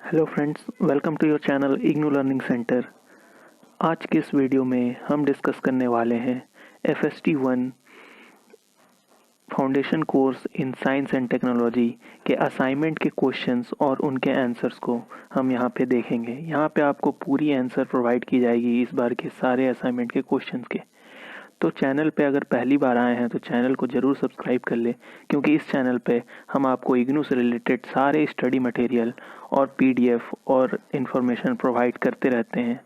Hello friends, welcome to your channel IGNOU learning centre. आज के इस वीडियो में हम डिस्कस करने वाले हैं FST1 foundation course in science and technology के असाइनमेंट के क्वेश्चंस और उनके आंसर्स को हम यहाँ पे देखेंगे। यहाँ पे आपको पूरी आंसर प्रोवाइड की जाएगी इस बार के सारे असाइनमेंट के क्वेश्चंस के। तो चैनल पे अगर पहली बार आए हैं तो चैनल को ज़रूर सब्सक्राइब कर ले, क्योंकि इस चैनल पे हम आपको इग्नू से रिलेटेड सारे स्टडी मटेरियल और PDF और इन्फॉर्मेशन प्रोवाइड करते रहते हैं।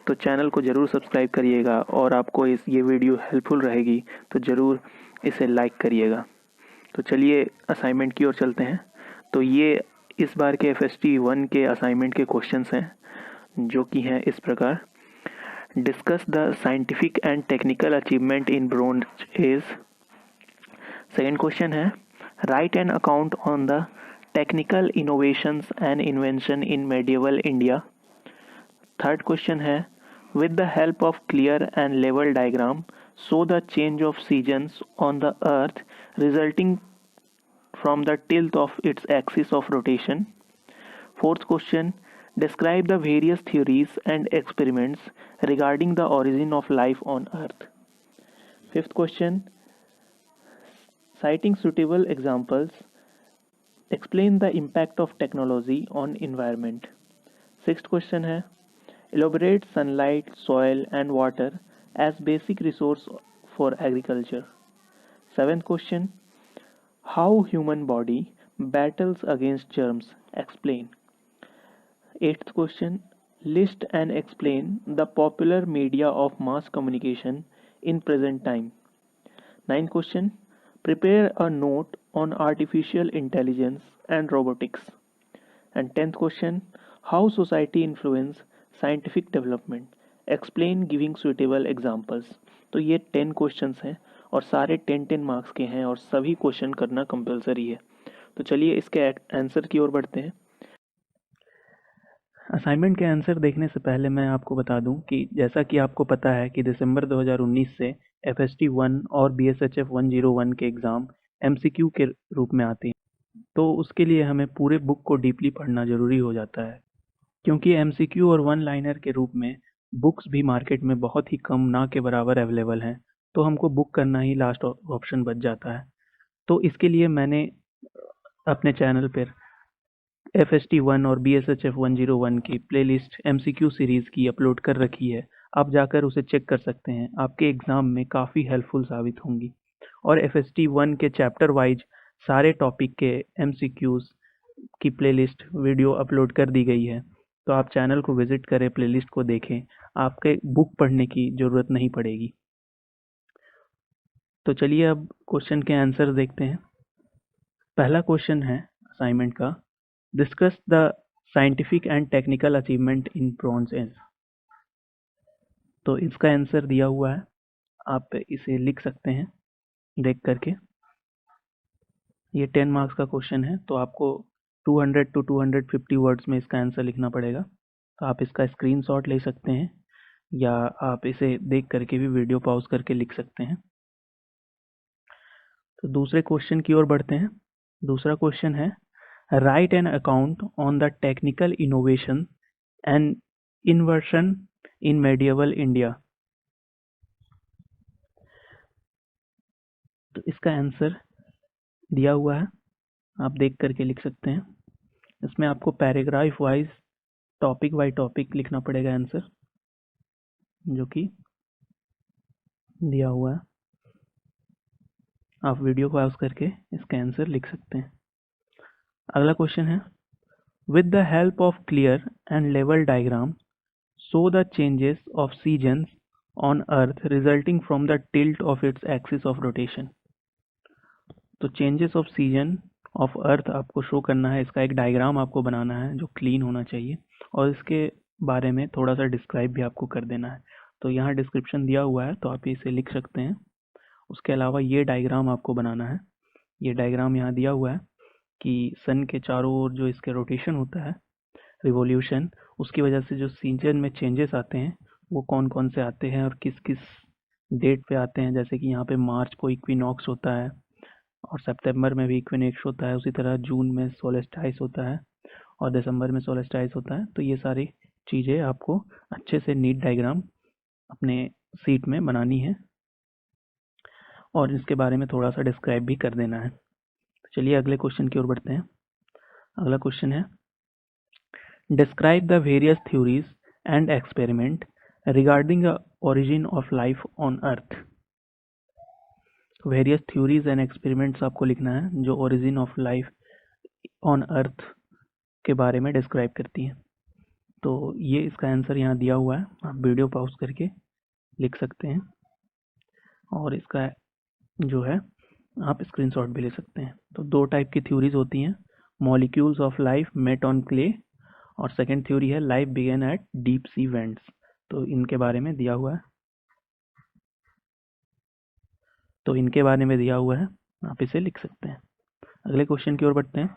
तो चैनल को ज़रूर सब्सक्राइब करिएगा और आपको ये वीडियो हेल्पफुल रहेगी तो ज़रूर इसे लाइक करिएगा। तो चलिए असाइनमेंट की ओर चलते हैं। तो ये इस बार के FST1 के असाइनमेंट के क्वेश्चंस हैं, जो कि हैं इस प्रकार। Discuss the scientific and technical achievement in Bronze Age. Second question है, write an account on the technical innovations and invention in medieval India. Third question है, with the help of clear and level diagram, show the change of seasons on the earth resulting from the tilt of its axis of rotation. Fourth question, describe the various theories and experiments regarding the origin of life on Earth. Fifth question, citing suitable examples, explain the impact of technology on environment. Sixth question है, elaborate sunlight, soil and water as basic resource for agriculture. Seventh question, how human body battles against germs. Explain. Eighth question, list and explain the popular media of mass communication in present time. Ninth question, prepare a note on artificial intelligence and robotics. And 10th question, how society influence scientific development. Explain giving suitable examples. तो ये 10 questions हैं और सारे 10 marks के हैं और सभी question करना कंपलसरी है। तो चलिए इसके आंसर की ओर बढ़ते हैं। असाइनमेंट के आंसर देखने से पहले मैं आपको बता दूं कि जैसा कि आपको पता है कि दिसंबर 2019 से FST1 और BSHF 101 के एग्ज़ाम MCQ के रूप में आते हैं। तो उसके लिए हमें पूरे बुक को डीपली पढ़ना ज़रूरी हो जाता है, क्योंकि MCQ और वन लाइनर के रूप में बुक्स भी मार्केट में बहुत ही कम, ना के बराबर अवेलेबल हैं। तो हमको बुक करना ही लास्ट ऑप्शन बच जाता है। तो इसके लिए मैंने अपने चैनल पर FST1 और BSHF 101 की प्लेलिस्ट MCQ सीरीज़ की अपलोड कर रखी है। आप जाकर उसे चेक कर सकते हैं, आपके एग्ज़ाम में काफ़ी हेल्पफुल साबित होंगी। और FST1 के चैप्टर वाइज सारे टॉपिक के MCQs की प्लेलिस्ट वीडियो अपलोड कर दी गई है। तो आप चैनल को विजिट करें, प्लेलिस्ट को देखें, आपके बुक पढ़ने की ज़रूरत नहीं पड़ेगी। तो चलिए अब क्वेश्चन के आंसर देखते हैं। पहला क्वेश्चन है असाइनमेंट का, discuss the scientific and technical achievement in bronze age. तो इसका आंसर दिया हुआ है, आप इसे लिख सकते हैं देख करके। ये 10 मार्क्स का क्वेश्चन है, तो आपको 200 to 250 वर्ड्स में इसका आंसर लिखना पड़ेगा। तो आप इसका स्क्रीनशॉट ले सकते हैं या आप इसे देख करके भी वीडियो पॉज करके लिख सकते हैं। तो दूसरे क्वेश्चन की ओर बढ़ते हैं। दूसरा क्वेश्चन है, write an account on the technical innovation and invention in medieval India. तो इसका आंसर दिया हुआ है, आप देख करके लिख सकते हैं। इसमें आपको paragraph wise, topic wise topic लिखना पड़ेगा आंसर, जो कि दिया हुआ है। आप वीडियो को पॉज करके इसका आंसर लिख सकते हैं। अगला क्वेश्चन है, with the help of clear and level diagram, show the changes of seasons on Earth resulting from the tilt of its axis of rotation. तो changes off season of earth आपको show करना है। इसका एक diagram आपको बनाना है जो clean होना चाहिए, और इसके बारे में थोड़ा सा डिस्क्राइब भी आपको कर देना है। तो यहाँ डिस्क्रिप्शन दिया हुआ है, तो आप इसे लिख सकते हैं। उसके अलावा ये डायग्राम आपको बनाना है। ये डायग्राम यहाँ दिया हुआ है कि सन के चारों ओर जो इसके रोटेशन होता है, रिवोल्यूशन, उसकी वजह से जो सीजन में चेंजेस आते हैं वो कौन कौन से आते हैं और किस किस डेट पे आते हैं। जैसे कि यहाँ पे मार्च को इक्विनॉक्स होता है और सितंबर में भी इक्विनॉक्स होता है। उसी तरह जून में सोलेस्टाइस होता है और दिसंबर में सोल्स्टिस होता है। तो ये सारी चीज़ें आपको अच्छे से नीट डायग्राम अपने सीट में बनानी है और इसके बारे में थोड़ा सा डिस्क्राइब भी कर देना है। चलिए अगले क्वेश्चन की ओर बढ़ते हैं। अगला क्वेश्चन है, describe the various theories and experiment regarding the origin of life on earth. Various theories and experiments आपको लिखना है जो origin of life on earth के बारे में डिस्क्राइब करती हैं। तो ये इसका आंसर यहाँ दिया हुआ है, आप वीडियो पॉज करके लिख सकते हैं और इसका जो है आप स्क्रीनशॉट भी ले सकते हैं। तो दो टाइप की थ्योरीज होती हैं, molecules of life met on clay और सेकंड थ्योरी है life began at deep sea vents. तो इनके बारे में दिया हुआ है, आप इसे लिख सकते हैं। अगले क्वेश्चन की ओर बढ़ते हैं।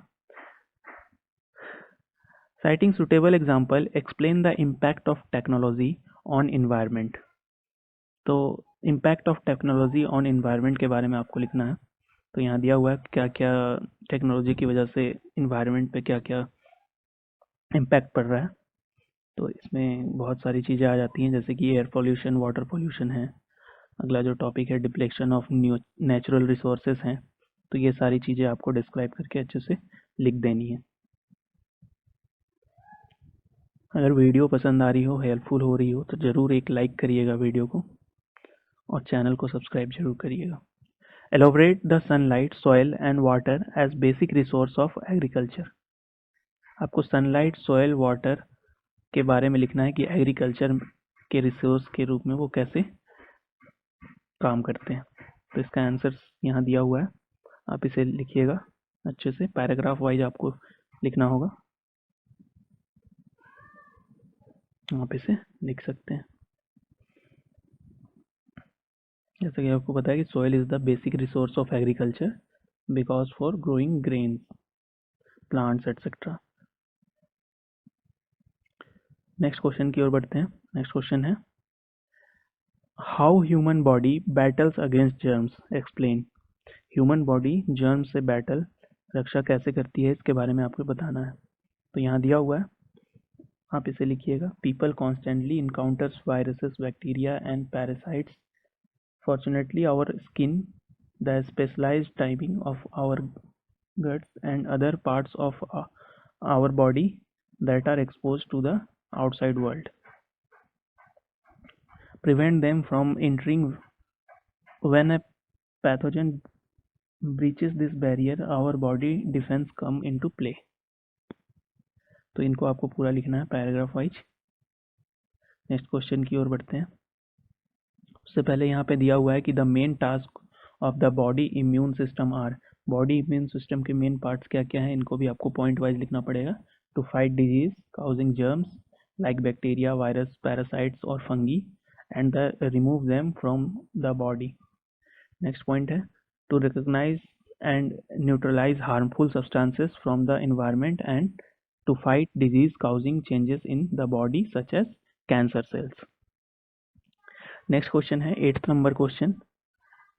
Citing suitable example, explain the impact of technology on environment। तो impact of technology on environment के बारे में आपको लिखना है। तो यहाँ दिया हुआ है क्या क्या टेक्नोलॉजी की वजह से environment पे क्या क्या impact पड़ रहा है। तो इसमें बहुत सारी चीज़ें आ जाती हैं जैसे कि एयर पोल्यूशन, वाटर पोल्यूशन है। अगला जो टॉपिक है डिप्लेक्शन ऑफ नेचुरल रिसोर्सेज हैं। तो ये सारी चीज़ें आपको डिस्क्राइब करके अच्छे से लिख देनी है। अगर वीडियो पसंद आ रही हो, हेल्पफुल हो रही हो तो ज़रूर एक लाइक करिएगा वीडियो को और चैनल को सब्सक्राइब जरूर करिएगा। Elaborate the sunlight, soil and water as basic resource of agriculture. आपको सनलाइट, सॉयल, वाटर के बारे में लिखना है कि एग्रीकल्चर के रिसोर्स के रूप में वो कैसे काम करते हैं। तो इसका आंसर यहाँ दिया हुआ है, आप इसे लिखिएगा अच्छे से, पैराग्राफ वाइज आपको लिखना होगा, आप इसे लिख सकते हैं। जैसा कि आपको पता है कि soil is the basic resource of agriculture because for growing grains, plants etcetera. Next question की ओर बढ़ते हैं। नेक्स्ट क्वेश्चन है, how human body battles against germs, explain. Human body germ से बैटल, रक्षा कैसे करती है, इसके बारे में आपको बताना है। तो यहाँ दिया हुआ है, आप इसे लिखिएगा। People constantly encounters viruses, bacteria and parasites. Fortunately, our skin, the specialized timing of our guts and other parts of our body that are exposed to the outside world, prevent them from entering. When a pathogen breaches this barrier, our body defense come into play। तो इनको आपको पूरा लिखना है paragraph wise. Next question की ओर बढ़ते हैं। उससे पहले यहाँ पे दिया हुआ है कि the main task of the body immune system are. Body immune system के मेन पार्ट्स क्या क्या हैं, इनको भी आपको पॉइंट वाइज लिखना पड़ेगा। To fight disease causing germs like bacteria, virus, parasites और fungi and the remove them from the body. Next point है, to recognise and neutralise harmful substances from the environment and to fight disease causing changes in the body such as cancer cells. Next question है 8th number question,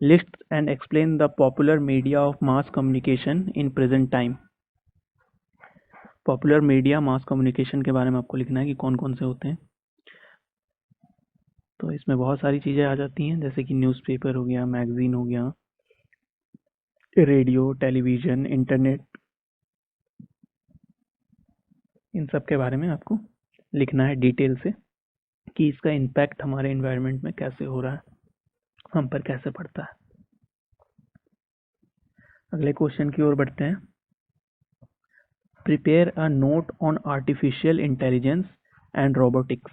list and explain the popular media of mass communication in present time. Popular media mass communication के बारे में आपको लिखना है कि कौन कौन से होते हैं। तो इसमें बहुत सारी चीज़ें आ जाती हैं जैसे कि न्यूज़पेपर हो गया, मैगजीन हो गया, रेडियो, टेलीविज़न, इंटरनेट, इन सब के बारे में आपको लिखना है डिटेल से कि इसका इम्पैक्ट हमारे एनवायरनमेंट में कैसे हो रहा है, हम पर कैसे पड़ता है। अगले क्वेश्चन की ओर बढ़ते हैं। Prepare a note on artificial intelligence and robotics.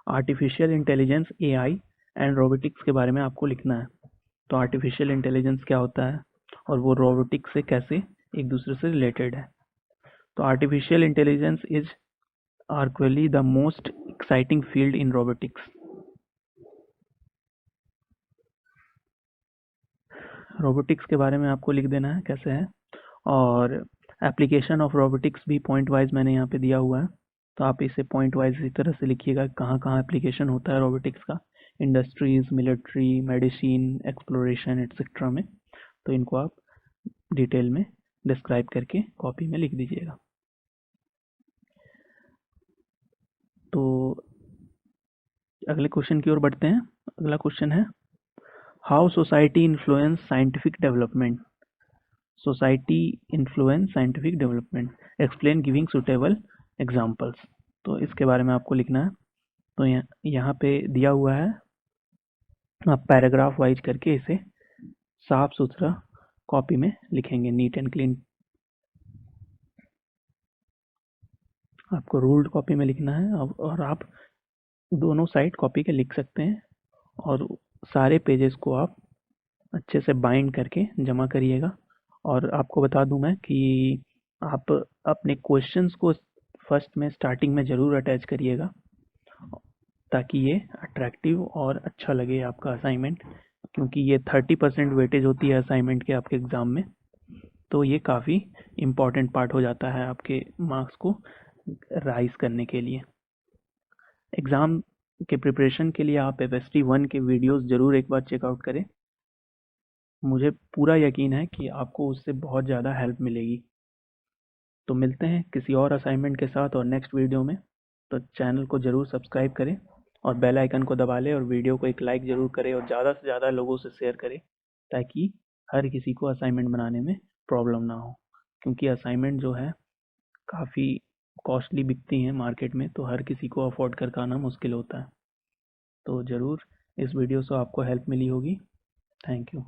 Artificial intelligence, AI and robotics के बारे में आपको लिखना है। तो आर्टिफिशियल इंटेलिजेंस क्या होता है और वो रोबोटिक्स से कैसे एक दूसरे से रिलेटेड है। तो artificial intelligence is arguably the most exciting field in robotics. Robotics के बारे में आपको लिख देना है कैसे है, और एप्लीकेशन ऑफ रोबोटिक्स भी पॉइंट वाइज मैंने यहाँ पे दिया हुआ है। तो आप इसे पॉइंट वाइज इसी तरह से लिखिएगा कहाँ कहाँ एप्लीकेशन होता है रोबोटिक्स का, industries, military, medicine, exploration etcetera में। तो इनको आप डिटेल में डिस्क्राइब करके कॉपी में लिख दीजिएगा। अगले क्वेश्चन की ओर बढ़ते हैं। अगला क्वेश्चन है how society influence scientific development. Society influence scientific development, explain giving suitable examples. तो इसके बारे में आपको लिखना है। तो यहाँ पे दिया हुआ है, आप पैराग्राफ वाइज करके इसे साफ सुथरा कॉपी में लिखेंगे, नीट एंड क्लीन। आपको रूल्ड कॉपी में लिखना है और आप दोनों साइड कॉपी के लिख सकते हैं और सारे पेजेस को आप अच्छे से बाइंड करके जमा करिएगा। और आपको बता दूं मैं कि आप अपने क्वेश्चंस को फर्स्ट में स्टार्टिंग में ज़रूर अटैच करिएगा ताकि ये अट्रैक्टिव और अच्छा लगे आपका असाइनमेंट, क्योंकि ये 30% वेटेज होती है असाइनमेंट के आपके एग्ज़ाम में। तो ये काफ़ी इम्पॉर्टेंट पार्ट हो जाता है आपके मार्क्स को राइज करने के लिए। एग्ज़ाम के प्रिपरेशन के लिए आप FST 1 के वीडियोस ज़रूर एक बार चेकआउट करें। मुझे पूरा यकीन है कि आपको उससे बहुत ज़्यादा हेल्प मिलेगी। तो मिलते हैं किसी और असाइनमेंट के साथ और नेक्स्ट वीडियो में। तो चैनल को ज़रूर सब्सक्राइब करें और बेल आइकन को दबा लें और वीडियो को एक लाइक ज़रूर करें और ज़्यादा से ज़्यादा लोगों से शेयर करें ताकि हर किसी को असाइनमेंट बनाने में प्रॉब्लम ना हो, क्योंकि असाइनमेंट जो है काफ़ी कॉस्टली बिकती हैं मार्केट में, तो हर किसी को अफोर्ड कर पाना मुश्किल होता है। तो ज़रूर इस वीडियो से आपको हेल्प मिली होगी। Thank you.